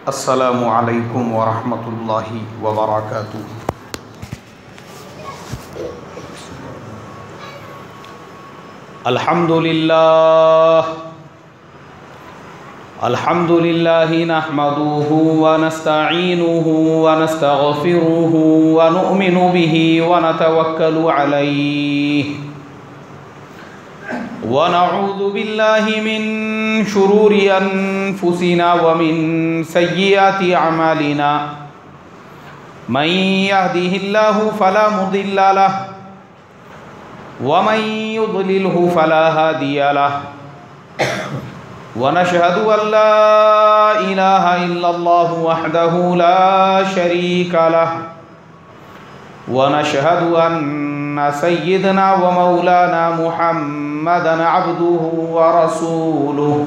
अस्सलामु अलैकुम वरहमतुल्लाहि वबरकातुहू। अल्हम्दुलिल्लाहि नहमदुहु व नस्तईनुहु व नस्तगफिरुहु व नुमिनु बिही व नतवक्कलु अलैहि व नऊज़ु बिल्लाहि मिन शुरूरि अनफुसिना व मिन सय्यिआति अमालिना। मन यहदिहिल्लाहु फला मुदिल्ल लहु व मन युद्लिल्हु फला हादिय लहु व नशहदु अल्ला इलाहा इल्लल्लाहु वहदहु ला शरीका लहु व नशहदु अन्ना सय्यिदना व मौलाना मुहम्मदन अब्दुहु व रसूलुहु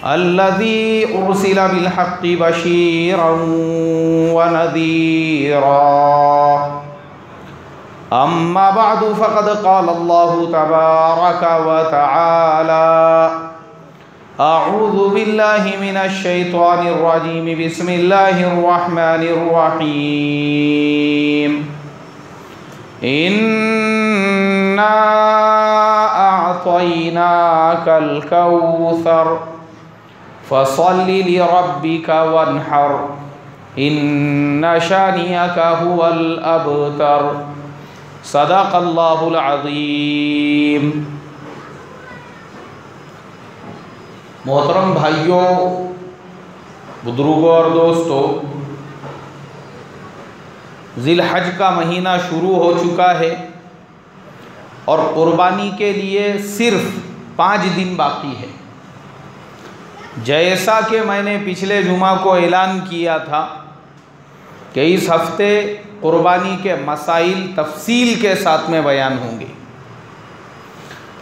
अल्लज़ी उर्सिला बिल हक़्क़ि बशीरन व नज़ीरा। अम्मा बअदु फ़क़द क़ाल अल्लाहु तबारक व तआला अऊज़ु बिल्लाहि मिनश शैतानिर रजीम बिस्मिल्लाहिर रहमानिर रहीम। इन्ना अअतैनाकल कौसर फसल्लि लिरब्बिका वन्हर इन्न शानिअका हुवल अबतर। सदक़ल्लाहुल अज़ीम। मोहतरम भाइयों, बुजुर्गों और दोस्तों, ज़िलहज का महीना शुरू हो चुका है और क़ुरबानी के लिए सिर्फ 5 दिन बाकी है। जैसा कि मैंने पिछले जुमा को ऐलान किया था कि इस हफ्ते क़ुरबानी के मसाइल तफसील के साथ में बयान होंगे।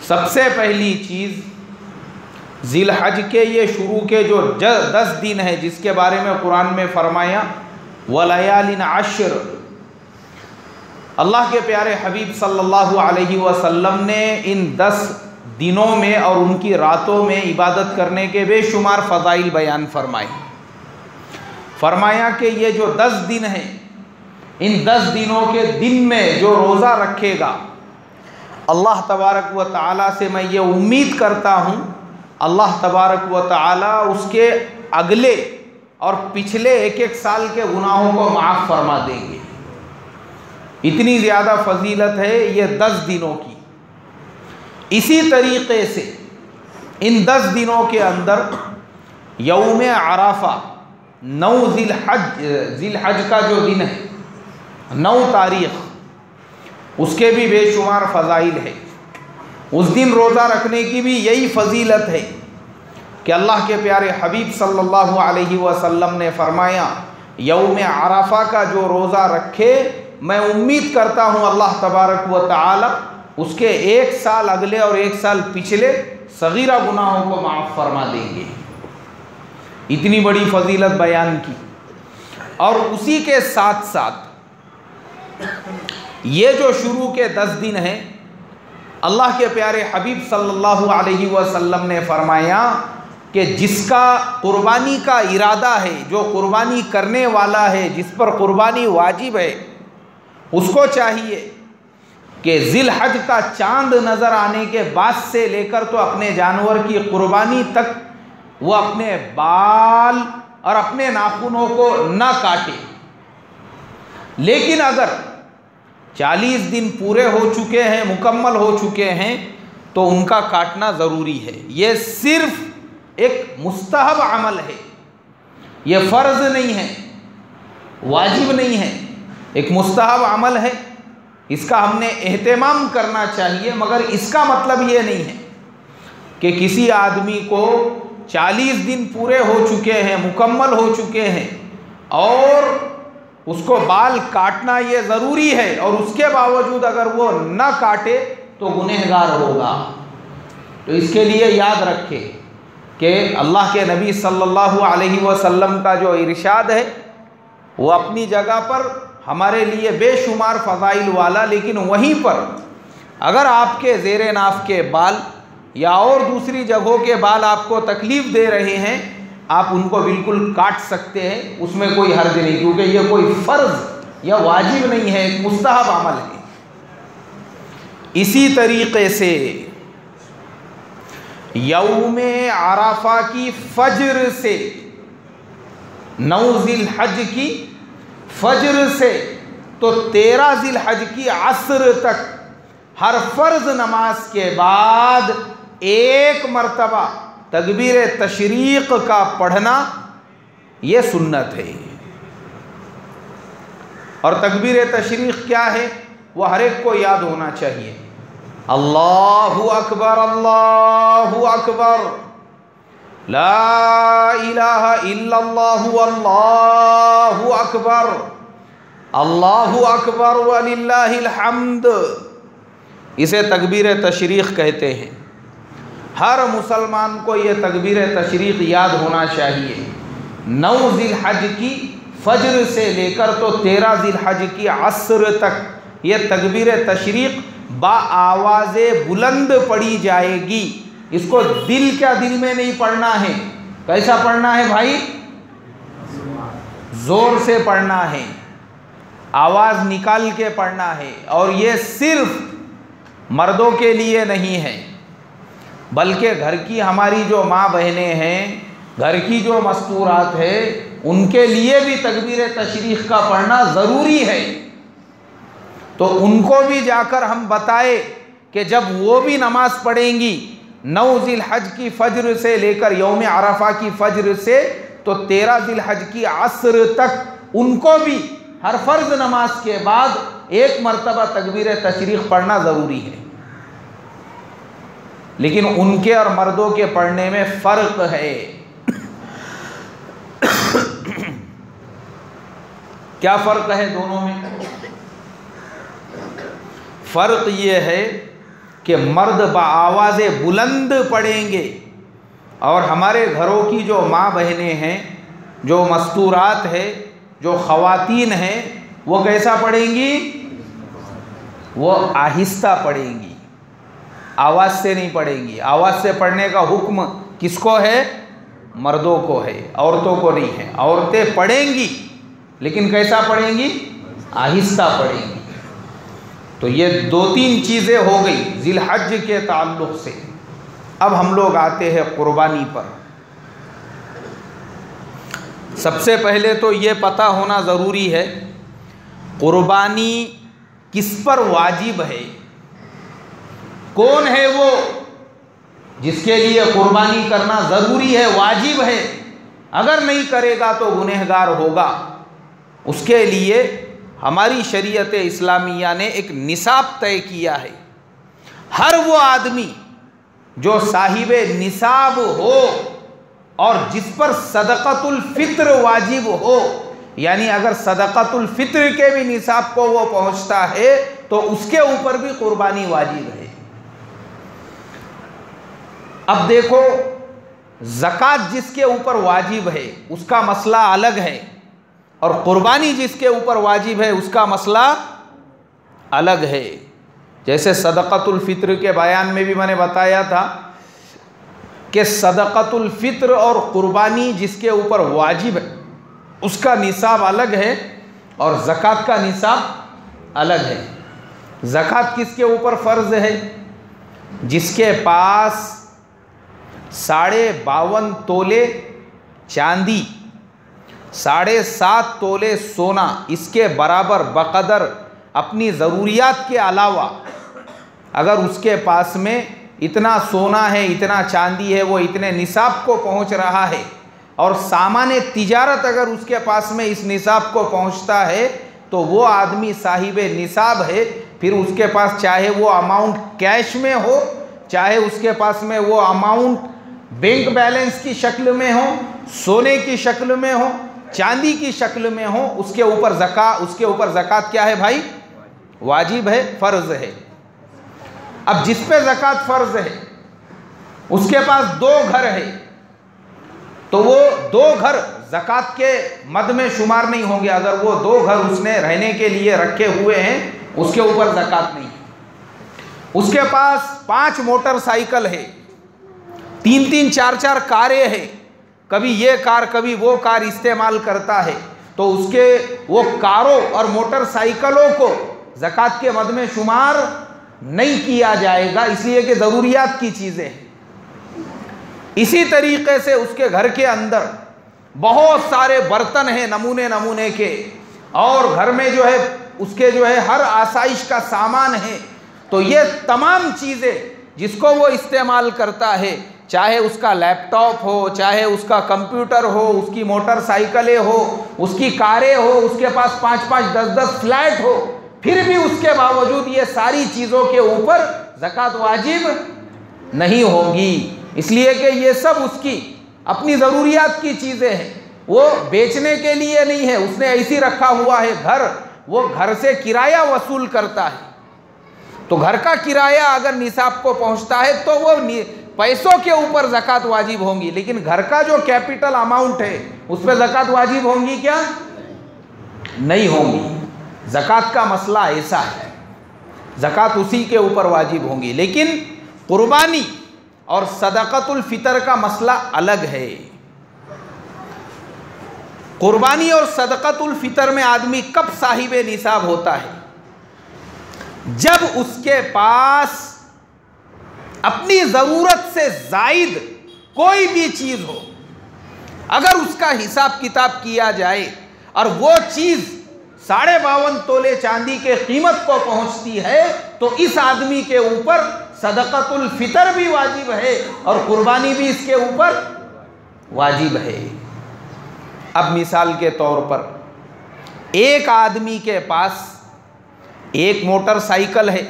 सबसे पहली चीज़, ज़िलहज के ये शुरू के जो 10 दिन है जिसके बारे में कुरान में फरमाया वलयालिन अश्र, अल्लाह के प्यारे हबीब सल्लल्लाहु अलैहि वसल्लम ने इन 10 दिनों में और उनकी रातों में इबादत करने के बेशुमार फ़ज़ाइल बयान फरमाया कि ये जो 10 दिन हैं, इन 10 दिनों के दिन में जो रोज़ा रखेगा, अल्लाह तबारक व तआला से मैं ये उम्मीद करता हूँ अल्लाह तबारक व तआला उसके अगले और पिछले एक साल के गुनाहों को माफ़ फरमा देंगे। इतनी ज़्यादा फजीलत है ये 10 दिनों की। इसी तरीक़े से इन 10 दिनों के अंदर यौम अराफा 9 ज़िलहज का जो दिन है, 9 तारीख़, उसके भी बेशुमार फ़ज़ाइल है। उस दिन रोज़ा रखने की भी यही फजीलत है कि अल्लाह के प्यारे हबीब सल्लल्लाहु अलैहि वसल्लम ने फरमाया यौम अराफा का जो रोज़ा रखे, मैं उम्मीद करता हूँ अल्लाह तबारक व तआला उसके 1 साल अगले और 1 साल पिछले सगीरा गुनाहों को माफ़ फरमा देंगे। इतनी बड़ी फजीलत बयान की। और उसी के साथ साथ ये जो शुरू के 10 दिन हैं, अल्लाह के प्यारे हबीब सल्लल्लाहु अलैहि वसल्लम ने फरमाया कि जिसका क़ुरबानी का इरादा है, जो क़ुरबानी करने वाला है, जिस पर क़ुरबानी वाजिब है, उसको चाहिए कि ज़िलहज का चाँद नज़र आने के बाद से लेकर तो अपने जानवर की क़ुरबानी तक वो अपने बाल और अपने नाखूनों को न काटे। लेकिन अगर 40 दिन पूरे हो चुके हैं, मुकम्मल हो चुके हैं, तो उनका काटना ज़रूरी है। ये सिर्फ एक मुस्तहब अमल है, ये फ़र्ज़ नहीं है, वाजिब नहीं है, एक मुस्तहब अमल है। इसका हमने एहतमाम करना चाहिए, मगर इसका मतलब ये नहीं है कि किसी आदमी को 40 दिन पूरे हो चुके हैं, मुकम्मल हो चुके हैं और उसको बाल काटना ये ज़रूरी है और उसके बावजूद अगर वो न काटे तो गुनहगार होगा। तो इसके लिए याद रखें कि अल्लाह के नबी सल्लल्लाहु अलैहि वसल्लम का जो इरशाद है वो अपनी जगह पर हमारे लिए बेशुमार फ़ज़ाइल वाला, लेकिन वहीं पर अगर आपके ज़ेरे नाफ के बाल या और दूसरी जगहों के बाल आपको तकलीफ़ दे रहे हैं, आप उनको बिल्कुल काट सकते हैं, उसमें कोई हर्ज नहीं, क्योंकि ये कोई फ़र्ज या वाजिब नहीं है, एक मुस्तहब अमल है। इसी तरीक़े से यौमे अराफा की फज्र से, 9 ज़िलहज की फज्र से तो 13 ज़िलहज की असर तक हर फ़र्ज़ नमाज के बाद एक मरतबा तकबीर तशरीक़ का पढ़ना ये सुन्नत है। और तकबीर तशरीक़ क्या है वो हर एक को याद होना चाहिए। अल्लाहु अकबर, अल्लाहु अकबर, ला इलाहा इल्लल्लाहु, अल्लाहु अकबर, अल्लाहु अकबर वलिल्लाहिल हम्द। इसे तकबीर तशरीक़ कहते हैं। हर मुसलमान को ये तकबीर तशरीक़ याद होना चाहिए। 9 ज़िलहज की फज्र से लेकर तो 13 ज़िलहज की असर तक ये तकबीर तशरीक़ बाआवाज़ बुलंद पढ़ी जाएगी। इसको दिल क्या दिल में नहीं पढ़ना है, कैसा पढ़ना है भाई? ज़ोर से पढ़ना है, आवाज़ निकाल के पढ़ना है। और ये सिर्फ मर्दों के लिए नहीं है, बल्कि घर की हमारी जो माँ बहनें हैं, घर की जो मस्तूरात है, उनके लिए भी तकबीर तशरीक़ का पढ़ना ज़रूरी है। तो उनको भी जाकर हम बताए कि जब वो भी नमाज पढ़ेंगी 9 ज़िलहज की फज्र से लेकर यौम अरफा की फज्र से तो 13 ज़िलहज की असर तक उनको भी हर फ़र्ज़ नमाज के बाद एक मरतबा तकबीर तशरीक़ पढ़ना ज़रूरी है। लेकिन उनके और मर्दों के पढ़ने में फ़र्क है। क्या फ़र्क है दोनों में? फ़र्क ये है कि मर्द बाआवाज़े बुलंद पढ़ेंगे और हमारे घरों की जो माँ बहनें हैं, जो मस्तूरात है, जो ख़वातीन हैं, वो कैसा पढ़ेंगी? वो आहिस्ता पढ़ेंगी, आवाज़ से नहीं पढ़ेंगी। आवाज़ से पढ़ने का हुक्म किसको है? मर्दों को है, औरतों को नहीं है। औरतें पढ़ेंगी लेकिन कैसा पढ़ेंगी? आहिस्ता पढ़ेंगी। तो ये 2-3 चीज़ें हो गई ज़िलहज के ताल्लुक़ से। अब हम लोग आते हैं क़ुरबानी पर। सबसे पहले तो ये पता होना ज़रूरी है क़ुरबानी किस पर वाजिब है। कौन है वो जिसके लिए क़ुरबानी करना ज़रूरी है, वाजिब है? अगर नहीं करेगा तो गुनहगार होगा। उसके लिए हमारी शरीयत इस्लामिया ने एक निसाब तय किया है। हर वो आदमी जो साहिब निसाब हो और जिस पर सदक़तुल फ़ित्र वाजिब हो, यानी अगर सदक़तुल फ़ित्र के भी निसाब को वो पहुँचता है तो उसके ऊपर भी क़ुरबानी वाजिब है। अब देखो, ज़कात जिसके ऊपर वाजिब है उसका मसला अलग है और क़ुरबानी जिसके ऊपर वाजिब है उसका मसला अलग है। जैसे सदक़तुल फ़ित्र के बयान में भी मैंने बताया था कि सदक़तुल फ़ित्र और क़ुरबानी जिसके ऊपर वाजिब है उसका निसाब अलग है और ज़कात का निसाब अलग है। ज़कात किसके ऊपर फ़र्ज़ है? जिसके पास 52.5 तोले चांदी, 7.5 तोले सोना, इसके बराबर बक़दर अपनी ज़रूरियात के अलावा अगर उसके पास में इतना सोना है, इतना चांदी है, वो इतने निसाब को पहुंच रहा है और सामान्य तिजारत अगर उसके पास में इस निसाब को पहुंचता है तो वो आदमी साहिब निसाब है। फिर उसके पास चाहे वो अमाउंट कैश में हो, चाहे उसके पास में वो अमाउंट बैंक बैलेंस की शक्ल में हो, सोने की शक्ल में हो, चांदी की शक्ल में हो, उसके ऊपर ज़कात क्या है भाई? वाजिब है, फ़र्ज़ है। अब जिस पे ज़कात फ़र्ज़ है उसके पास 2 घर है तो वो 2 घर ज़कात के मद में शुमार नहीं होंगे। अगर वो 2 घर उसने रहने के लिए रखे हुए हैं उसके ऊपर ज़कात नहीं। उसके पास 5 मोटरसाइकिल है, 3-3, 4-4 कारें हैं, कभी ये कार कभी वो कार इस्तेमाल करता है, तो उसके वो कारों और मोटरसाइकिलों को ज़कात के मद में शुमार नहीं किया जाएगा, इसलिए कि ज़रूरियात की चीज़ें हैं। इसी तरीके से उसके घर के अंदर बहुत सारे बर्तन हैं नमूने नमूने के, और घर में जो है उसके जो है हर आसाइश का सामान है। तो ये तमाम चीज़ें जिसको वो इस्तेमाल करता है, चाहे उसका लैपटॉप हो, चाहे उसका कंप्यूटर हो, उसकी मोटरसाइकिलें हो, उसकी कारें हो, उसके पास 5-5, 10-10 फ्लैट हो, फिर भी उसके बावजूद ये सारी चीज़ों के ऊपर ज़कात वाजिब नहीं होगी, इसलिए कि ये सब उसकी अपनी ज़रूरियात की चीज़ें हैं, वो बेचने के लिए नहीं है। उसने ऐसी रखा हुआ है घर, वो घर से किराया वसूल करता है, तो घर का किराया अगर निसाब को पहुंचता है तो वो पैसों के ऊपर ज़कात वाजिब होंगी, लेकिन घर का जो कैपिटल अमाउंट है उस पर ज़कात वाजिब होंगी क्या? नहीं होंगी। ज़कात का मसला ऐसा है, ज़कात उसी के ऊपर वाजिब होंगी, लेकिन कुर्बानी और सदक़तुल फ़ितर का मसला अलग है। कुर्बानी और सदक़तुल फ़ितर में आदमी कब साहिब निसाब होता है? जब उसके पास अपनी ज़रूरत से ज़ायद कोई भी चीज़ हो, अगर उसका हिसाब किताब किया जाए और वो चीज़ 52.5 तोले चांदी के कीमत को पहुंचती है, तो इस आदमी के ऊपर सदक़तुल फ़ितर भी वाजिब है और कुर्बानी भी इसके ऊपर वाजिब है। अब मिसाल के तौर पर एक आदमी के पास एक मोटरसाइकिल है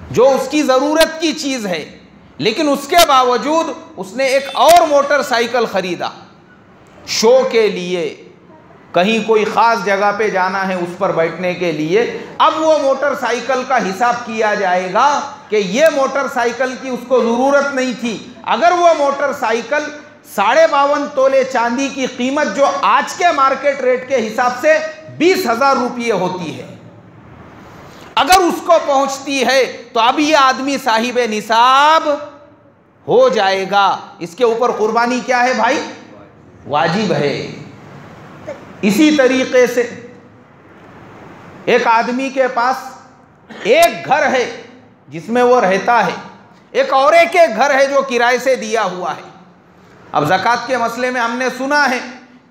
जो उसकी ज़रूरत की चीज़ है, लेकिन उसके बावजूद उसने एक और मोटरसाइकिल ख़रीदा शो के लिए, कहीं कोई ख़ास जगह पे जाना है उस पर बैठने के लिए। अब वो मोटरसाइकिल का हिसाब किया जाएगा कि ये मोटरसाइकिल की उसको ज़रूरत नहीं थी। अगर वो मोटरसाइकिल 52.5 तोले चांदी की कीमत जो आज के मार्केट रेट के हिसाब से 20,000 रुपये होती है, अगर उसको पहुंचती है तो अब ये आदमी साहिब निसाब हो जाएगा। इसके ऊपर कुर्बानी क्या है भाई? वाजिब है। इसी तरीके से एक आदमी के पास एक घर है जिसमें वो रहता है, एक और एक घर है जो किराए से दिया हुआ है। अब ज़कात के मसले में हमने सुना है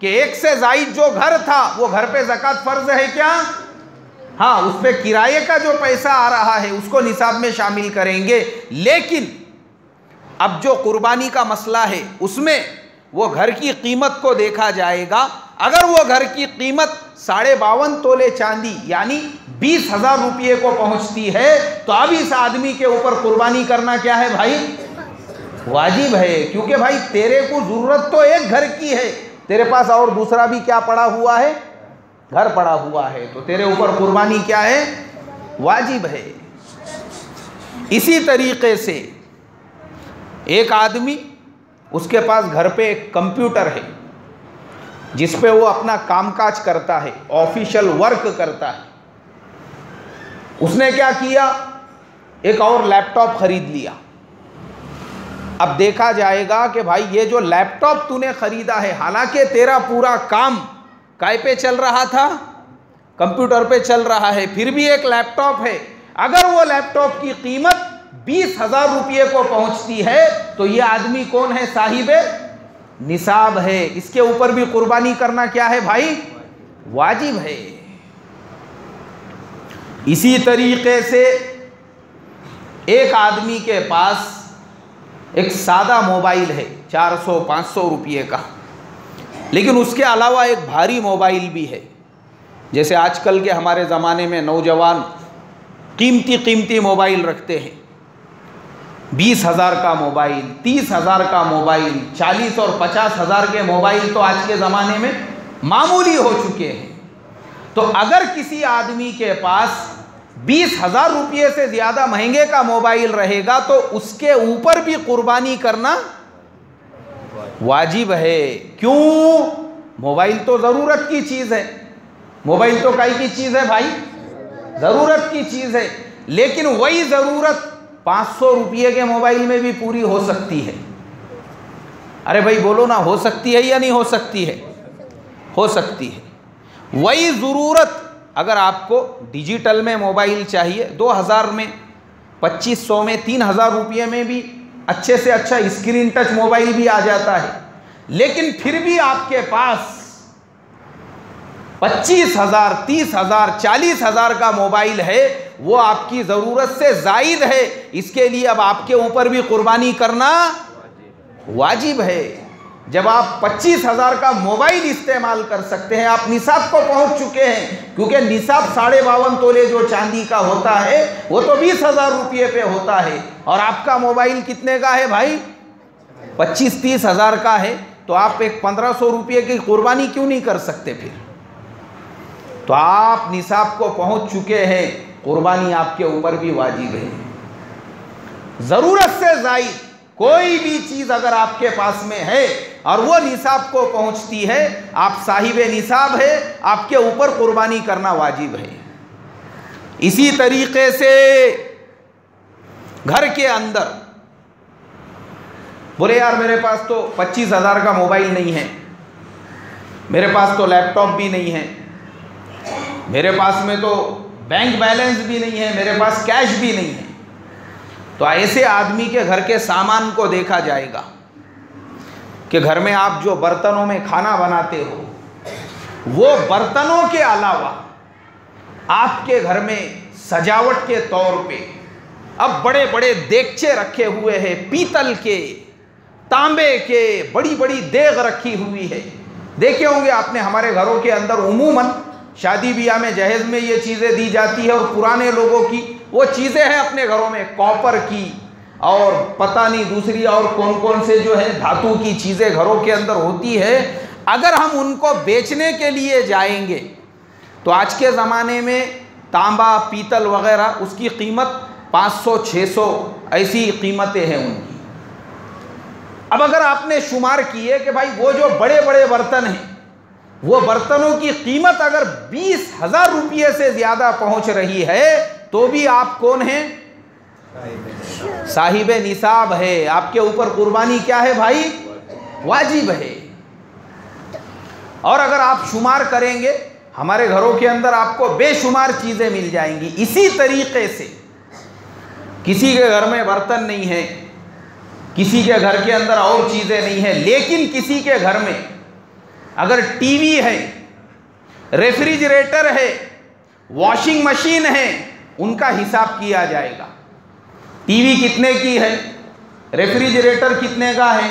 कि एक से ज़ायद जो घर था वो घर पे ज़कात फ़र्ज है क्या? हाँ, उस पर किराए का जो पैसा आ रहा है उसको निसाब में शामिल करेंगे। लेकिन अब जो कुर्बानी का मसला है उसमें वो घर की कीमत को देखा जाएगा। अगर वो घर की कीमत 52.5 तोले चांदी यानी 20,000 रुपये को पहुंचती है, तो अब इस आदमी के ऊपर कुर्बानी करना क्या है भाई? वाजिब है। क्योंकि भाई तेरे को ज़रूरत तो एक घर की है, तेरे पास और दूसरा भी क्या पड़ा हुआ है? घर पड़ा हुआ है, तो तेरे ऊपर कुर्बानी क्या है? वाजिब है। इसी तरीके से एक आदमी, उसके पास घर पे एक कंप्यूटर है जिस पे वो अपना कामकाज करता है, ऑफिशियल वर्क करता है। उसने क्या किया? एक और लैपटॉप खरीद लिया। अब देखा जाएगा कि भाई ये जो लैपटॉप तूने खरीदा है, हालांकि तेरा पूरा काम काय पे चल रहा था? कंप्यूटर पे चल रहा है, फिर भी एक लैपटॉप है। अगर वो लैपटॉप की कीमत 20,000 रुपये को पहुंचती है तो ये आदमी कौन है? साहिब निसाब है। इसके ऊपर भी कुर्बानी करना क्या है भाई? वाजिब है। इसी तरीके से एक आदमी के पास एक सादा मोबाइल है 400-500 रुपये का, लेकिन उसके अलावा एक भारी मोबाइल भी है। जैसे आजकल के हमारे ज़माने में नौजवान कीमती मोबाइल रखते हैं, 20,000 का मोबाइल, 30,000 का मोबाइल, 40 और 50,000 के मोबाइल तो आज के ज़माने में मामूली हो चुके हैं। तो अगर किसी आदमी के पास 20,000 रुपये से ज़्यादा महंगे का मोबाइल रहेगा तो उसके ऊपर भी कुर्बानी करना वाजिब है। क्यों? मोबाइल तो ज़रूरत की चीज़ है। मोबाइल तो काई की चीज़ है भाई? ज़रूरत की चीज़ है। लेकिन वही ज़रूरत 500 रुपये के मोबाइल में भी पूरी हो सकती है। अरे भाई बोलो ना, हो सकती है या नहीं हो सकती है? हो सकती है। वही ज़रूरत अगर आपको डिजिटल में मोबाइल चाहिए 2000 में, 2500 में, 3000 रुपये में भी अच्छे से अच्छा स्क्रीन टच मोबाइल भी आ जाता है, लेकिन फिर भी आपके पास 25,000, 30,000, 40,000 का मोबाइल है, वो आपकी ज़रूरत से ज़ायद है। इसके लिए अब आपके ऊपर भी कुर्बानी करना वाजिब है। जब आप 25,000 का मोबाइल इस्तेमाल कर सकते हैं, आप निसाब को पहुंच चुके हैं, क्योंकि निसाब 52.5 तोले जो चांदी का होता है वो तो 20,000 रुपये पे होता है, और आपका मोबाइल कितने का है भाई? 25-30 हज़ार का है। तो आप एक 1500 रुपये की कुर्बानी क्यों नहीं कर सकते? फिर तो आप निसाब को पहुंच चुके हैं, कुर्बानी आपके ऊपर भी वाजिब है। ज़रूरत से ज़ायद कोई भी चीज़ अगर आपके पास में है और वो निसाब को पहुंचती है, आप साहिब निसाब है, आपके ऊपर कुर्बानी करना वाजिब है। इसी तरीके से घर के अंदर बोले यार मेरे पास तो 25,000 का मोबाइल नहीं है, मेरे पास तो लैपटॉप भी नहीं है, मेरे पास में तो बैंक बैलेंस भी नहीं है, मेरे पास कैश भी नहीं है। तो ऐसे आदमी के घर के सामान को देखा जाएगा कि घर में आप जो बर्तनों में खाना बनाते हो, वो बर्तनों के अलावा आपके घर में सजावट के तौर पे अब बड़े बड़े देगचे रखे हुए हैं, पीतल के, तांबे के, बड़ी बड़ी देग रखी हुई है। देखे होंगे आपने हमारे घरों के अंदर उमूमन शादी ब्याह में जहेज में ये चीज़ें दी जाती है, और पुराने लोगों की वो चीज़ें हैं अपने घरों में, कॉपर की और पता नहीं दूसरी और कौन कौन से जो है धातु की चीज़ें घरों के अंदर होती है। अगर हम उनको बेचने के लिए जाएंगे तो आज के ज़माने में तांबा, पीतल वगैरह उसकी कीमत 500-600 ऐसी कीमतें हैं उनकी। अब अगर आपने शुमार किए कि भाई वो जो बड़े बड़े बर्तन हैं, वो बर्तनों की कीमत अगर 20,000 रुपये से ज़्यादा पहुंच रही है, तो भी आप कौन हैं? साहिब निसाब है। आपके ऊपर कुर्बानी क्या है भाई? वाजिब है। और अगर आप शुमार करेंगे, हमारे घरों के अंदर आपको बेशुमार चीज़ें मिल जाएंगी। इसी तरीके से किसी के घर में बर्तन नहीं है, किसी के घर के अंदर और चीज़ें नहीं है, लेकिन किसी के घर में अगर टीवी है, रेफ्रिजरेटर है, वॉशिंग मशीन है, उनका हिसाब किया जाएगा। टीवी कितने की है, रेफ्रिजरेटर कितने का है,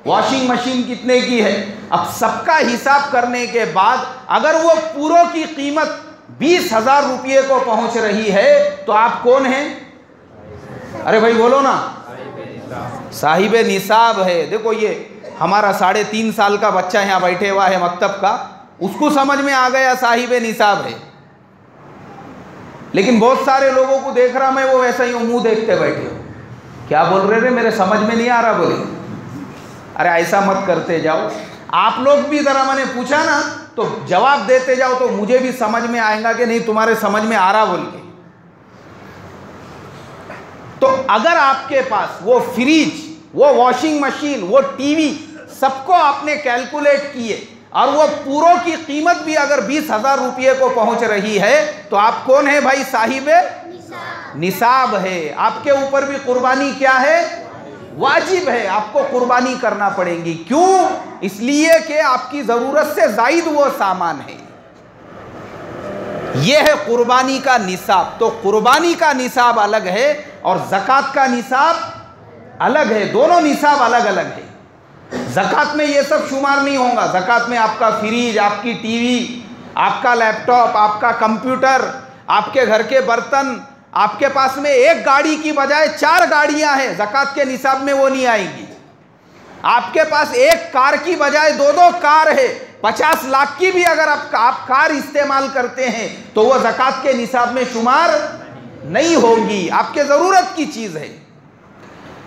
वॉशिंग मशीन कितने की है। अब सबका हिसाब करने के बाद अगर वो पूरों की कीमत 20,000 रुपये को पहुंच रही है, तो आप कौन हैं? अरे भाई बोलो ना, साहिब निसाब है। देखो ये हमारा 3.5 साल का बच्चा यहाँ बैठे हुआ है मकतब का, उसको समझ में आ गया साहिब निसाब है, लेकिन बहुत सारे लोगों को देख रहा मैं, वो वैसा ही मुंह देखते बैठे हो, क्या बोल रहे थे, मेरे समझ में नहीं आ रहा। बोले अरे ऐसा मत करते जाओ, आप लोग भी ज़रा मैंने पूछा ना तो जवाब देते जाओ, तो मुझे भी समझ में आएगा कि नहीं तुम्हारे समझ में आ रहा बोल के। तो अगर आपके पास वो फ्रिज, वो वॉशिंग मशीन, वो टीवी सबको आपने कैलकुलेट किए और वो पूरों की कीमत भी अगर 20,000 रुपये को पहुंच रही है, तो आप कौन है भाई? साहिब निसाब है। आपके ऊपर भी कुर्बानी क्या है? वाजिब है। आपको कुर्बानी करना पड़ेगी। क्यों? इसलिए कि आपकी ज़रूरत से ज़ायद वो सामान है। यह है कुर्बानी का निसाब। तो कुर्बानी का निसाब अलग है और ज़कात का निसाब अलग है। दोनों निसाब अलग अलग है। ज़कात में ये सब शुमार नहीं होगा। ज़कात में आपका फ्रिज, आपकी टीवी, आपका लैपटॉप, आपका कंप्यूटर, आपके घर के बर्तन, आपके पास में एक गाड़ी की बजाय 4 गाड़ियां हैं, ज़कात के निसाब में वो नहीं आएंगी। आपके पास एक कार की बजाय 2-2 कार है, 50 लाख की भी अगर आप कार इस्तेमाल करते हैं तो वो ज़कात के निसाब में शुमार नहीं होगी। आपके ज़रूरत की चीज़ है।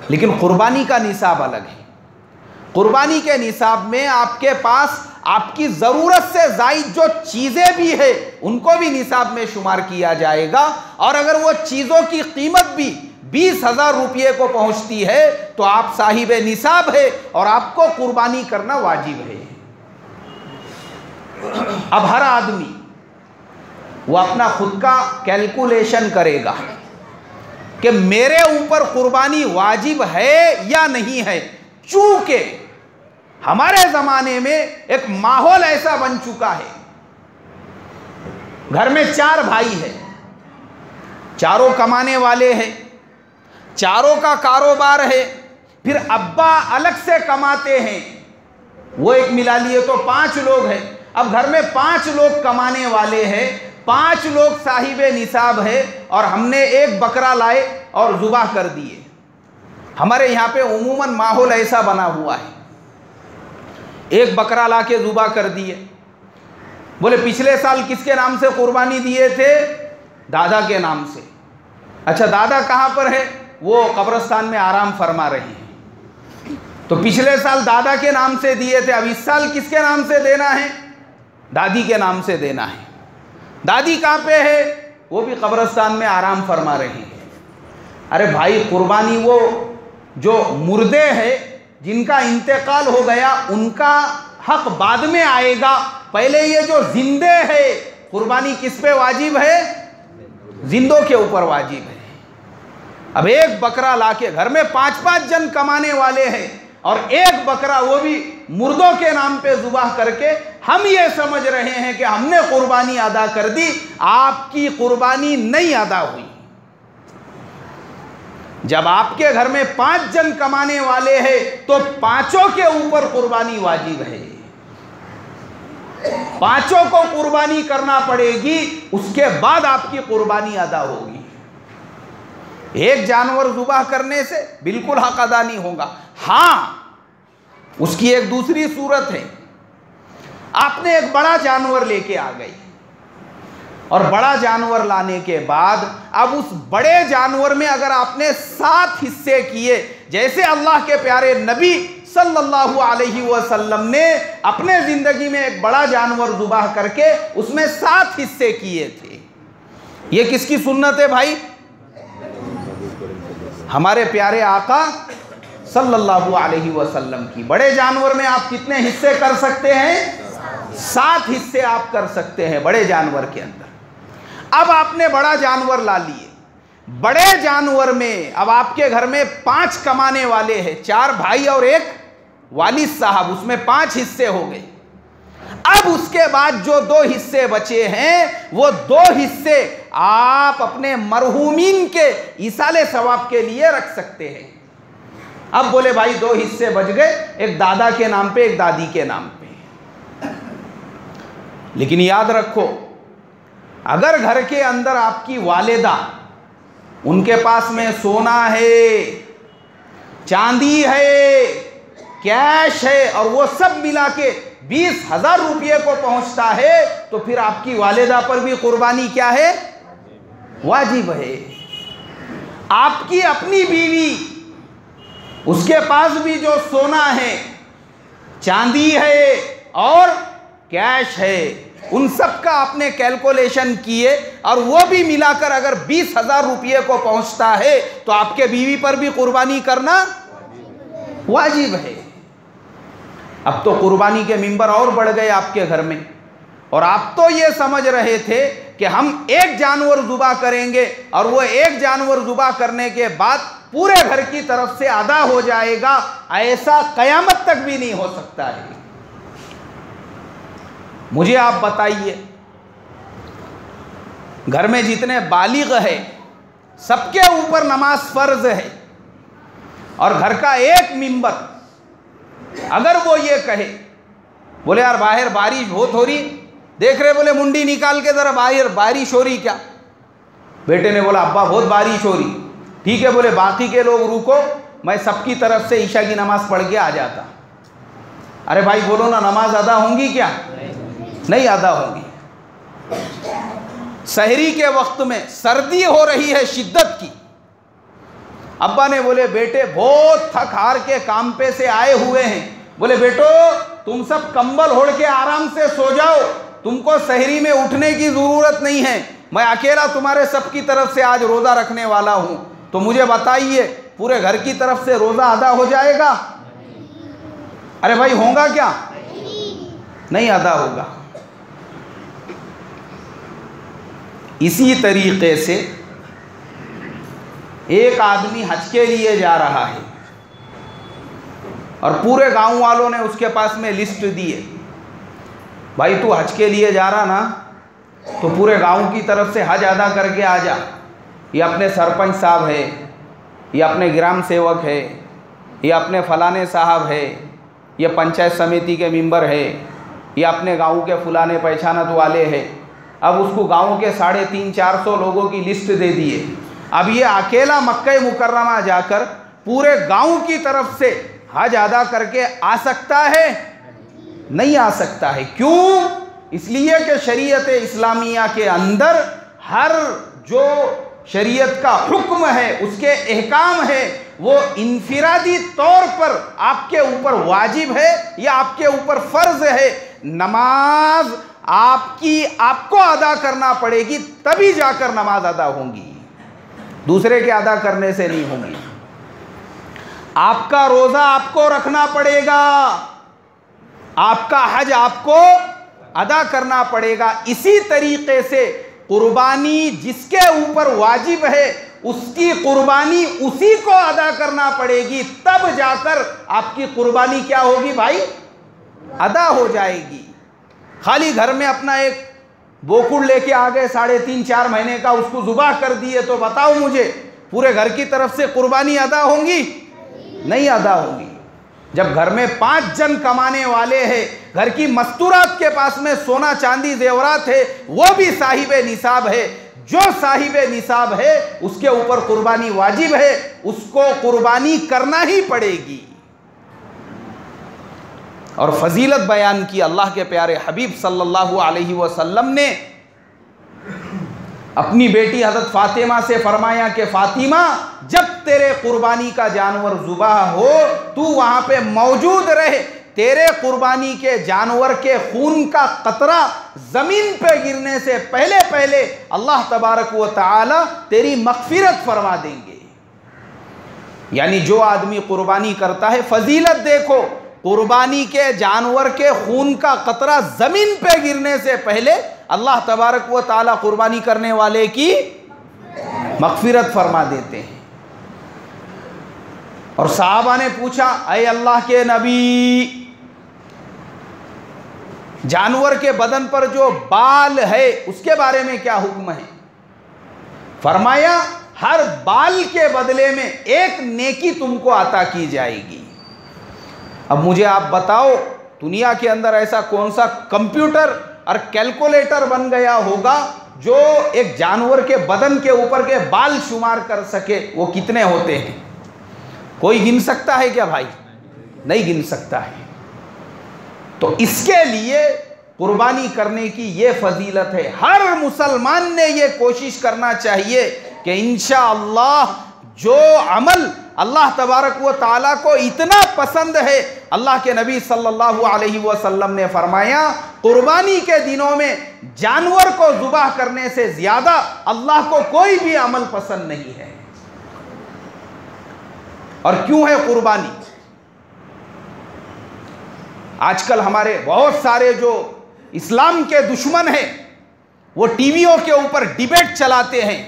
लेकिन कुर्बानी का निसाब अलग है। कुर्बानी के निसाब में आपके पास आपकी ज़रूरत से ज़ायद जो चीज़ें भी है उनको भी निसाब में शुमार किया जाएगा। और अगर वो चीज़ों की कीमत भी 20,000 रुपये को पहुंचती है तो आप साहिब निसाब है और आपको कुर्बानी करना वाजिब है। अब हर आदमी वो अपना खुद का कैलकुलेशन करेगा कि मेरे ऊपर कुर्बानी वाजिब है या नहीं है। चूंकि हमारे ज़माने में एक माहौल ऐसा बन चुका है, घर में 4 भाई हैं, चारों कमाने वाले हैं, चारों का कारोबार है, फिर अब्बा अलग से कमाते हैं, वो एक मिला लिए तो 5 लोग हैं। अब घर में 5 लोग कमाने वाले हैं, 5 लोग साहिब निसाब है और हमने एक बकरा लाए और ज़ुबाह कर दिए। हमारे यहाँ पे उमूमन माहौल ऐसा बना हुआ है, एक बकरा ला के ज़ुबाह कर दिए। बोले पिछले साल किसके नाम से कुर्बानी दिए थे? दादा के नाम से। अच्छा, दादा कहाँ पर है? वो कब्रिस्तान में आराम फरमा रहे हैं। तो पिछले साल दादा के नाम से दिए थे, अब इस साल किसके नाम से देना है? दादी के नाम से देना है। दादी कहाँ पे है? वो भी कब्रिस्तान में आराम फरमा रही है। अरे भाई, कुर्बानी वो जो मुर्दे हैं जिनका इंतकाल हो गया उनका हक बाद में आएगा, पहले ये जो जिंदे है कुर्बानी किस पे वाजिब है? जिंदों के ऊपर वाजिब है। अब एक बकरा लाके, घर में 5-5 जन कमाने वाले हैं और एक बकरा वो भी मुर्दों के नाम पे ज़ुबाह करके हम ये समझ रहे हैं कि हमने कुर्बानी अदा कर दी। आपकी कुर्बानी नहीं अदा हुई। जब आपके घर में 5 जन कमाने वाले हैं तो 5 के ऊपर कुर्बानी वाजिब है, 5 को कुर्बानी करना पड़ेगी, उसके बाद आपकी कुर्बानी अदा होगी। एक जानवर ज़ुबाह करने से बिल्कुल हक अदा नहीं होगा। हाँ, उसकी एक दूसरी सूरत है। आपने एक बड़ा जानवर लेके आ गए और बड़ा जानवर लाने के बाद अब उस बड़े जानवर में अगर आपने 7 हिस्से किए, जैसे अल्लाह के प्यारे नबी सल्लल्लाहु अलैहि वसल्लम ने अपने ज़िंदगी में एक बड़ा जानवर ज़ुबाह करके उसमें 7 हिस्से किए थे। ये किसकी सुन्नत है भाई? हमारे प्यारे आका सल्लल्लाहु अलैहि वसल्लम की। बड़े जानवर में आप कितने हिस्से कर सकते हैं? 7 हिस्से आप कर सकते हैं बड़े जानवर के अंदर। अब आपने बड़ा जानवर ला लिए, बड़े जानवर में अब आपके घर में 5 कमाने वाले हैं, 4 भाई और एक वालिद साहब, उसमें 5 हिस्से हो गए। अब उसके बाद जो 2 हिस्से बचे हैं वो 2 हिस्से आप अपने मरहूमीन के इसाले सवाब के लिए रख सकते हैं। अब बोले भाई 2 हिस्से बच गए, एक दादा के नाम पे, एक दादी के नाम पे। लेकिन याद रखो, अगर घर के अंदर आपकी वालिदा, उनके पास में सोना है, चांदी है, कैश है और वो सब मिला के 20,000 रुपये को पहुंचता है तो फिर आपकी वालिदा पर भी कुर्बानी क्या है? वाजिब है। आपकी अपनी बीवी, उसके पास भी जो सोना है, चांदी है और कैश है, उन सब का आपने कैलकुलेशन किए और वो भी मिलाकर अगर 20,000 रुपये को पहुंचता है तो आपके बीवी पर भी कुर्बानी करना वाजिब है। अब तो कुर्बानी के मिंबर और बढ़ गए आपके घर में, और आप तो ये समझ रहे थे कि हम एक जानवर ज़ुबाह करेंगे और वो एक जानवर ज़ुबाह करने के बाद पूरे घर की तरफ से अदा हो जाएगा। ऐसा कयामत तक भी नहीं हो सकता है। मुझे आप बताइए, घर में जितने बालिग है सबके ऊपर नमाज फ़र्ज है, और घर का एक मिंबर अगर वो ये कहे, बोले यार बाहर बारिश बहुत हो रही, देख रहे, बोले मुंडी निकाल के ज़रा बाहर बारिश हो रही क्या? बेटे ने बोला अब्बा बहुत बारिश हो रही। ठीक है, बोले बाकी के लोग रुको, मैं सबकी तरफ से ईशा की नमाज़ पढ़ के आ जाता। अरे भाई बोलो ना, नमाज अदा होंगी क्या? नहीं अदा होंगी। सहरी के वक्त में सर्दी हो रही है शिद्दत की, अब्बा ने बोले बेटे बहुत थक हार के काम पे से आए हुए हैं, बोले बेटो तुम सब कंबल ओढ़ के आराम से सो जाओ, तुमको सहरी में उठने की ज़रूरत नहीं है, मैं अकेला तुम्हारे सबकी तरफ से आज रोज़ा रखने वाला हूँ। तो मुझे बताइए पूरे घर की तरफ से रोज़ा अदा हो जाएगा? अरे भाई होगा क्या? नहीं अदा होगा। इसी तरीके से एक आदमी हज के लिए जा रहा है और पूरे गांव वालों ने उसके पास में लिस्ट दी है, भाई तू हज के लिए जा रहा ना तो पूरे गांव की तरफ से हज अदा करके आ जा। ये अपने सरपंच साहब है, ये अपने ग्राम सेवक है, ये अपने फलाने साहब है, ये पंचायत समिति के मेंबर है, ये अपने गांव के फुलाने पहचानत वाले हैं। अब उसको गांव के 350-400 लोगों की लिस्ट दे दिए। अब ये अकेला मक्का मुकर्रमा जाकर पूरे गांव की तरफ से हज अदा करके आ सकता है? नहीं आ सकता है। क्यों? इसलिए कि शरीयत इस्लामिया के अंदर हर जो शरीयत का हुक्म है, उसके एहकाम है, वो इनफिरादी तौर पर आपके ऊपर वाजिब है या आपके ऊपर फर्ज है। नमाज आपको अदा करना पड़ेगी, तभी जाकर नमाज अदा होगी, दूसरे के अदा करने से नहीं होगी। आपका रोजा आपको रखना पड़ेगा, आपका हज आपको अदा करना पड़ेगा। इसी तरीके से कुर्बानी जिसके ऊपर वाजिब है उसकी कुर्बानी उसी को अदा करना पड़ेगी, तब जाकर आपकी कुर्बानी क्या होगी भाई? अदा हो जाएगी। खाली घर में अपना एक बोकुड़ लेके आ गए 3.5-4 महीने का, उसको जुबाह कर दिए, तो बताओ मुझे पूरे घर की तरफ से कुर्बानी अदा होंगी? नहीं अदा होगी। जब घर में 5 जन कमाने वाले हैं, घर की मस्तूरात के पास में सोना चांदी जेवरात है, वो भी साहिबे निसाब है, जो साहिबे निसाब है उसके ऊपर कुर्बानी वाजिब है, उसको कुर्बानी करना ही पड़ेगी। और फजीलत बयान की अल्लाह के प्यारे हबीब सल्लल्लाहु अलैहि वसल्लम ने अपनी बेटी हज़रत फातिमा से फरमाया कि फातिमा, जब तेरे कुर्बानी का जानवर ज़ुबाह हो तू वहां पे मौजूद रहे, तेरे कुर्बानी के जानवर के खून का कतरा जमीन पे गिरने से पहले पहले अल्लाह तबारक व तआला तेरी मग़फ़िरत फरमा देंगे। यानी जो आदमी कुर्बानी करता है, फजीलत देखो, कुर्बानी के जानवर के खून का कतरा जमीन पे गिरने से पहले अल्लाह तबारक व ताला कुर्बानी करने वाले की मग़फ़िरत फरमा देते हैं। और सहाबा ने पूछा, अय अल्लाह के नबी, जानवर के बदन पर जो बाल है उसके बारे में क्या हुक्म है? फरमाया, हर बाल के बदले में एक नेकी तुमको अता की जाएगी। अब मुझे आप बताओ, दुनिया के अंदर ऐसा कौन सा कंप्यूटर और कैलकुलेटर बन गया होगा जो एक जानवर के बदन के ऊपर के बाल शुमार कर सके? वो कितने होते हैं? कोई गिन सकता है क्या भाई? नहीं गिन सकता है। तो इसके लिए कुर्बानी करने की ये फजीलत है। हर मुसलमान ने ये कोशिश करना चाहिए कि इंशाअल्लाह जो अमल अल्लाह तबारक व ताला को इतना पसंद है, अल्लाह के नबी सल्लल्लाहु अलैहि वसल्लम ने फरमाया, कुर्बानी के दिनों में जानवर को ज़ुबाह करने से ज़्यादा अल्लाह को कोई भी अमल पसंद नहीं है। और क्यों है कुर्बानी? आजकल हमारे बहुत सारे जो इस्लाम के दुश्मन हैं वो टीवियों के ऊपर डिबेट चलाते हैं,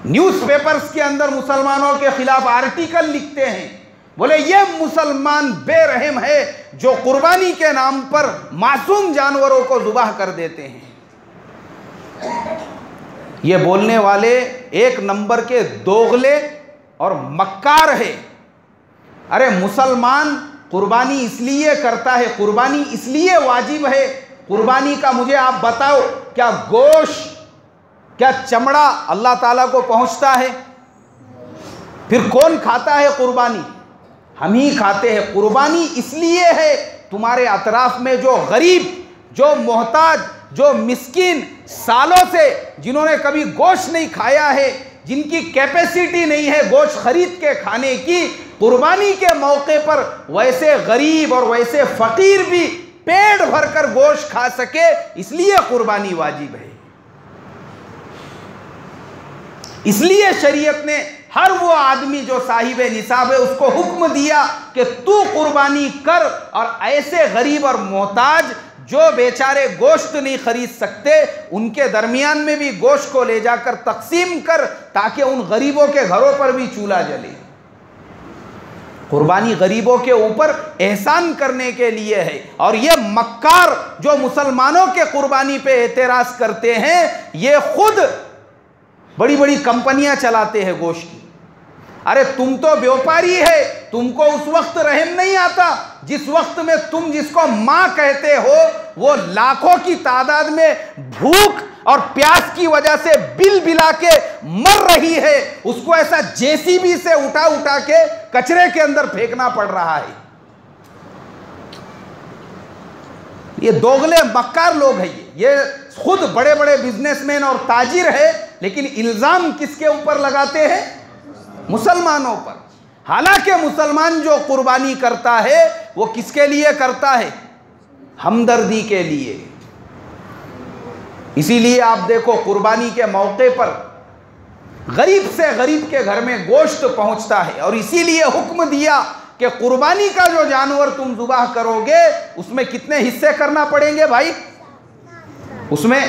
न्यूज़पेपर्स के अंदर मुसलमानों के खिलाफ आर्टिकल लिखते हैं, बोले ये मुसलमान बेरहम है जो कुर्बानी के नाम पर मासूम जानवरों को ज़ुबाह कर देते हैं। ये बोलने वाले एक नंबर के दोगले और मक्कार है। अरे मुसलमान कुर्बानी इसलिए करता है, कुर्बानी इसलिए वाजिब है। कुर्बानी का मुझे आप बताओ, क्या गोश्त, क्या चमड़ा अल्लाह ताला को पहुंचता है? फिर कौन खाता है कुर्बानी? हम ही खाते हैं। कुर्बानी इसलिए है, तुम्हारे अतराफ में जो गरीब, जो मोहताज, जो मिस्कीन, सालों से जिन्होंने कभी गोश्त नहीं खाया है, जिनकी कैपेसिटी नहीं है गोश्त खरीद के खाने की, कुर्बानी के मौके पर वैसे गरीब और वैसे फकीर भी पेट भरकर गोश्त खा सके, इसलिए कुर्बानी वाजिब है। इसलिए शरीयत ने हर वो आदमी जो साहिब निसाब है उसको हुक्म दिया कि तू कुर्बानी कर, और ऐसे गरीब और मोहताज जो बेचारे गोश्त नहीं खरीद सकते उनके दरमियान में भी गोश्त को ले जाकर तकसीम कर, ताकि उन गरीबों के घरों पर भी चूल्हा जले। कुर्बानी गरीबों के ऊपर एहसान करने के लिए है। और ये मक्कार जो मुसलमानों के कुर्बानी पे एतराज करते हैं, ये खुद बड़ी बड़ी कंपनियां चलाते हैं गोश्त की। अरे तुम तो व्यापारी है, तुमको उस वक्त रहम नहीं आता जिस वक्त में तुम जिसको मां कहते हो वो लाखों की तादाद में भूख और प्यास की वजह से बिल बिला के मर रही है, उसको ऐसा जेसीबी से उठा उठा के कचरे के अंदर फेंकना पड़ रहा है। ये दोगले मक्कार लोग हैं। ये खुद बड़े बड़े बिजनेसमैन और ताजिर है, लेकिन इल्जाम किसके ऊपर लगाते हैं? मुसलमानों पर। हालांकि मुसलमान जो कुर्बानी करता है वो किसके लिए करता है? हमदर्दी के लिए। इसीलिए आप देखो कुर्बानी के मौके पर गरीब से गरीब के घर में गोश्त पहुंचता है, और इसीलिए हुक्म दिया कि कुर्बानी का जो जानवर तुम जुबाह करोगे उसमें कितने हिस्से करना पड़ेंगे भाई? उसमें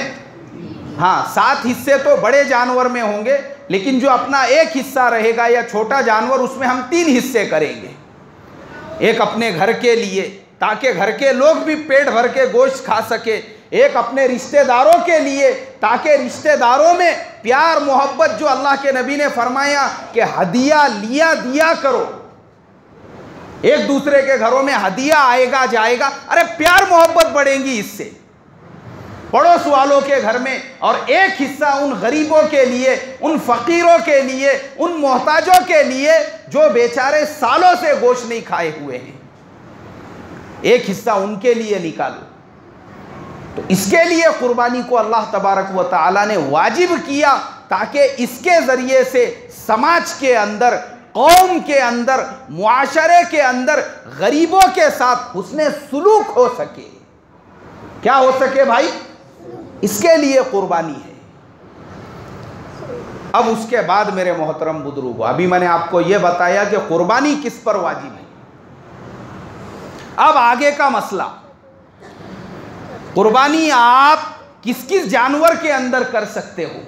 7 हिस्से तो बड़े जानवर में होंगे, लेकिन जो अपना एक हिस्सा रहेगा या छोटा जानवर उसमें हम 3 हिस्से करेंगे। एक अपने घर के लिए ताकि घर के लोग भी पेट भर के गोश्त खा सके, एक अपने रिश्तेदारों के लिए ताकि रिश्तेदारों में प्यार मोहब्बत, जो अल्लाह के नबी ने फरमाया कि हदिया लिया दिया करो, एक दूसरे के घरों में हदिया आएगा जाएगा, अरे प्यार मोहब्बत बढ़ेंगी इससे, पड़ोस वालों के घर में। और एक हिस्सा उन गरीबों के लिए, उन फकीरों के लिए, उन मोहताजों के लिए जो बेचारे सालों से गोश्त नहीं खाए हुए हैं, एक हिस्सा उनके लिए निकालो। तो इसके लिए कुर्बानी को अल्लाह तबारक व तआला ने वाजिब किया, ताकि इसके ज़रिए से समाज के अंदर, कौम के अंदर, मुआशरे के अंदर गरीबों के साथ हुस्ने सुलूक हो सके। क्या हो सके भाई? इसके लिए कुर्बानी है। अब उसके बाद मेरे मोहतरम बुजुर्गों, अभी मैंने आपको यह बताया कि कुर्बानी किस पर वाजिब है। अब आगे का मसला, कुर्बानी आप किस किस जानवर के अंदर कर सकते हो।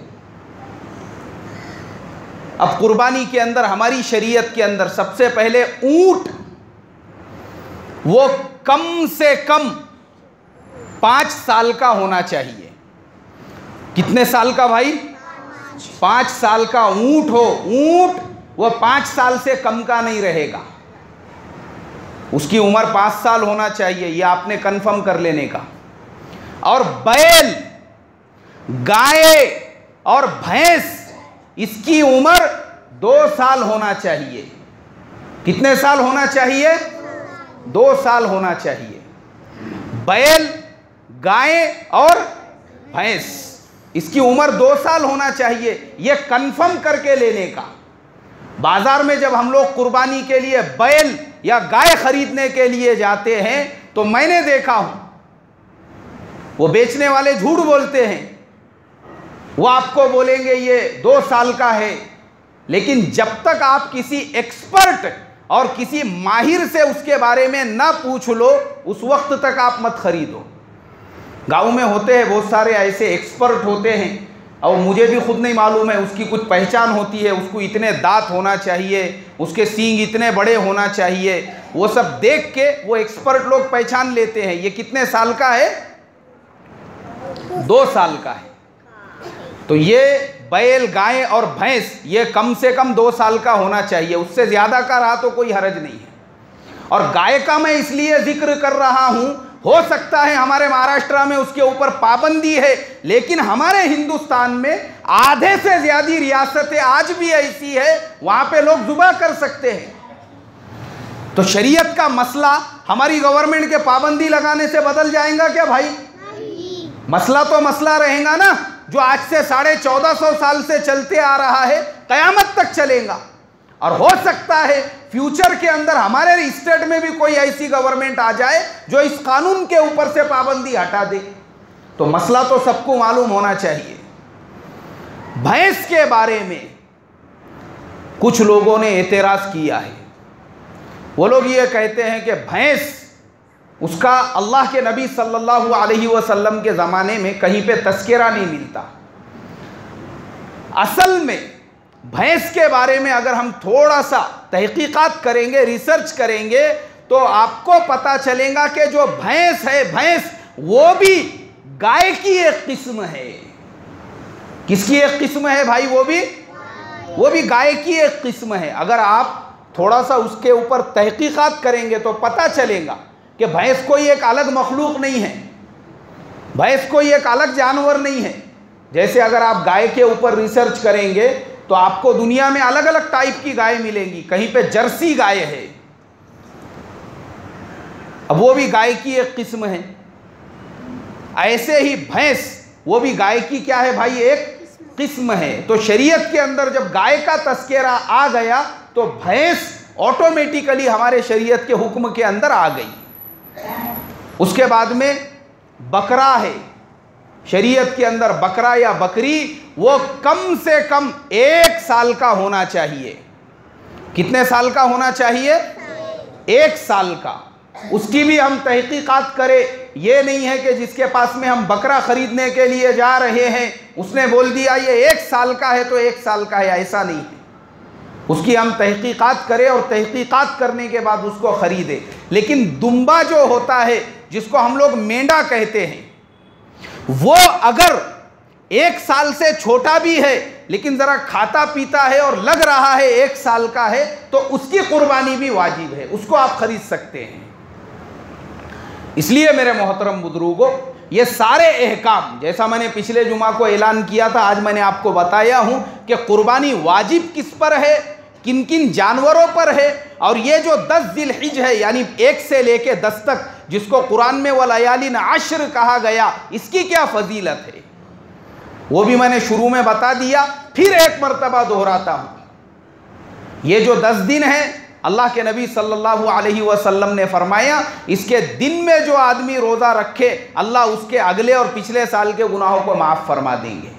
अब कुर्बानी के अंदर हमारी शरीयत के अंदर सबसे पहले ऊंट, वो कम से कम 5 साल का होना चाहिए। कितने साल का भाई? 5 साल का ऊंट हो। ऊंट वो 5 साल से कम का नहीं रहेगा, उसकी उम्र 5 साल होना चाहिए, ये आपने कंफर्म कर लेने का। और बैल, गाय और भैंस, इसकी उम्र 2 साल होना चाहिए। कितने साल होना चाहिए? 2 साल होना चाहिए। बैल, गाय और भैंस, इसकी उम्र 2 साल होना चाहिए, यह कंफर्म करके लेने का। बाजार में जब हम लोग कुर्बानी के लिए बैल या गाय खरीदने के लिए जाते हैं तो मैंने देखा हूं, वो बेचने वाले झूठ बोलते हैं। वो आपको बोलेंगे ये 2 साल का है, लेकिन जब तक आप किसी एक्सपर्ट और किसी माहिर से उसके बारे में ना पूछ लो, उस वक्त तक आप मत खरीदो। गांव में होते हैं बहुत सारे ऐसे एक्सपर्ट होते हैं, और मुझे भी खुद नहीं मालूम है, उसकी कुछ पहचान होती है, उसको इतने दांत होना चाहिए, उसके सींग इतने बड़े होना चाहिए, वो सब देख के वो एक्सपर्ट लोग पहचान लेते हैं ये कितने साल का है, 2 साल का है। तो ये बैल, गाय और भैंस ये कम से कम 2 साल का होना चाहिए, उससे ज़्यादा का रहा तो कोई हरज नहीं है। और गाय का मैं इसलिए जिक्र कर रहा हूँ, हो सकता है हमारे महाराष्ट्र में उसके ऊपर पाबंदी है, लेकिन हमारे हिंदुस्तान में आधे से ज़्यादा रियासतें आज भी ऐसी है, वहाँ पे लोग जुबा कर सकते हैं। तो शरीयत का मसला हमारी गवर्नमेंट के पाबंदी लगाने से बदल जाएगा क्या भाई? मसला तो मसला रहेगा ना, जो आज से 1450 साल से चलते आ रहा है, कयामत तक चलेगा। और हो सकता है फ्यूचर के अंदर हमारे स्टेट में भी कोई ऐसी गवर्नमेंट आ जाए जो इस कानून के ऊपर से पाबंदी हटा दे। तो मसला तो सबको मालूम होना चाहिए। भैंस के बारे में कुछ लोगों ने एतराज़ किया है। वो लोग ये कहते हैं कि भैंस, उसका अल्लाह के नबी सल्लल्लाहु अलैहि वसल्लम के ज़माने में कहीं पे तस्करा नहीं मिलता। असल में भैंस के बारे में अगर हम थोड़ा सा तहकीकात करेंगे, रिसर्च करेंगे, तो आपको पता चलेगा कि जो भैंस है, भैंस वो भी गाय की एक किस्म है। किसकी एक किस्म है भाई? वो भी गाय की एक किस्म है। अगर आप थोड़ा सा उसके ऊपर तहकीकात करेंगे तो पता चलेगा कि भैंस कोई एक अलग मखलूक नहीं है, भैंस कोई एक अलग जानवर नहीं है। जैसे अगर आप गाय के ऊपर रिसर्च करेंगे तो आपको दुनिया में अलग अलग टाइप की गाय मिलेंगी। कहीं पे जर्सी गाय है, अब वो भी गाय की एक किस्म है। ऐसे ही भैंस, वो भी गाय की क्या है भाई? एक किस्म है। तो शरीयत के अंदर जब गाय का तस्करा आ गया तो भैंस ऑटोमेटिकली हमारे शरीयत के हुक्म के अंदर आ गई। उसके बाद में बकरा है, शरीयत के अंदर बकरा या बकरी वो कम से कम 1 साल का होना चाहिए। कितने साल का होना चाहिए? 1 साल का। उसकी भी हम तहकीकात करें, ये नहीं है कि जिसके पास में हम बकरा खरीदने के लिए जा रहे हैं उसने बोल दिया ये 1 साल का है तो 1 साल का है, ऐसा नहीं है। उसकी हम तहकीकात करें और तहकीकात करने के बाद उसको ख़रीदें। लेकिन दुम्बा जो होता है, जिसको हम लोग मेंढा कहते हैं, वो अगर 1 साल से छोटा भी है लेकिन ज़रा खाता पीता है और लग रहा है 1 साल का है, तो उसकी कुर्बानी भी वाजिब है, उसको आप ख़रीद सकते हैं। इसलिए मेरे मोहतरम बुजुर्गों, ये सारे अहकाम, जैसा मैंने पिछले जुमा को ऐलान किया था, आज मैंने आपको बताया हूं कि कुर्बानी वाजिब किस पर है, किन किन जानवरों पर है। और ये जो 10 ज़िलहिज है, यानी 1 से लेके 10 तक, जिसको कुरान में वलयालिन अश्र कहा गया, इसकी क्या फजीलत है वो भी मैंने शुरू में बता दिया। फिर एक मरतबा दोहराता हूं, ये जो 10 दिन है, अल्लाह के नबी सल्लल्लाहु अलैहि वसल्लम ने फरमाया इसके दिन में जो आदमी रोज़ा रखे, अल्लाह उसके अगले और पिछले साल के गुनाहों को माफ़ फरमा देंगे।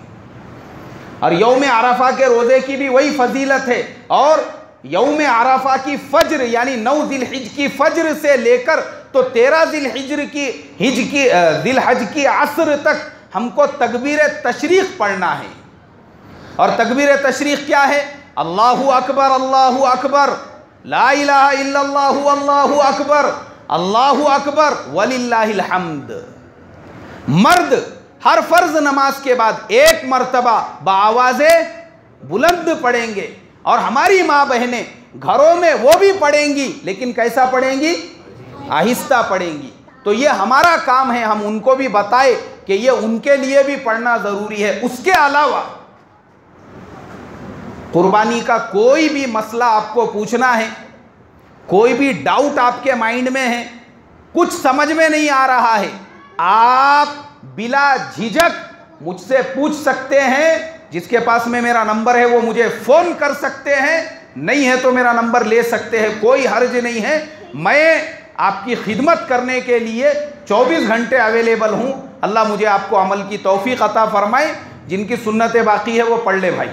और यौम अरफा के रोज़े की भी वही फजीलत है। और यौम अरफा की फ़ज्र यानी 9 ज़िलहिज की फ़ज्र से लेकर तो 13 ज़िलहज की असर तक हमको तकबीर तशरीक़ पढ़ना है। और तकबीर तशरीक़ क्या है? अल्लाहु अकबर, अल्लाहु अकबर, ला इलाहा इल्लल्लाहु, अल्लाहु अकबर वलिल्लाहिल हम्द। मर्द हर फर्ज नमाज के बाद 1 मरतबा बाआवाज़े बुलंद पढ़ेंगे, और हमारी माँ बहनें घरों में वो भी पढ़ेंगी, लेकिन कैसा पढ़ेंगी? आहिस्ता पढ़ेंगी। तो ये हमारा काम है, हम उनको भी बताए कि ये उनके लिए भी पढ़ना ज़रूरी है। उसके अलावा कुर्बानी का कोई भी मसला आपको पूछना है, कोई भी डाउट आपके माइंड में है, कुछ समझ में नहीं आ रहा है, आप बिला झिझक मुझसे पूछ सकते हैं। जिसके पास में मेरा नंबर है वो मुझे फ़ोन कर सकते हैं, नहीं है तो मेरा नंबर ले सकते हैं, कोई हर्ज नहीं है। मैं आपकी खिदमत करने के लिए 24 घंटे अवेलेबल हूँ। अल्लाह मुझे आपको अमल की तौफीक अता फरमाए। जिनकी सुन्नतें बाकी है वो पढ़ ले भाई।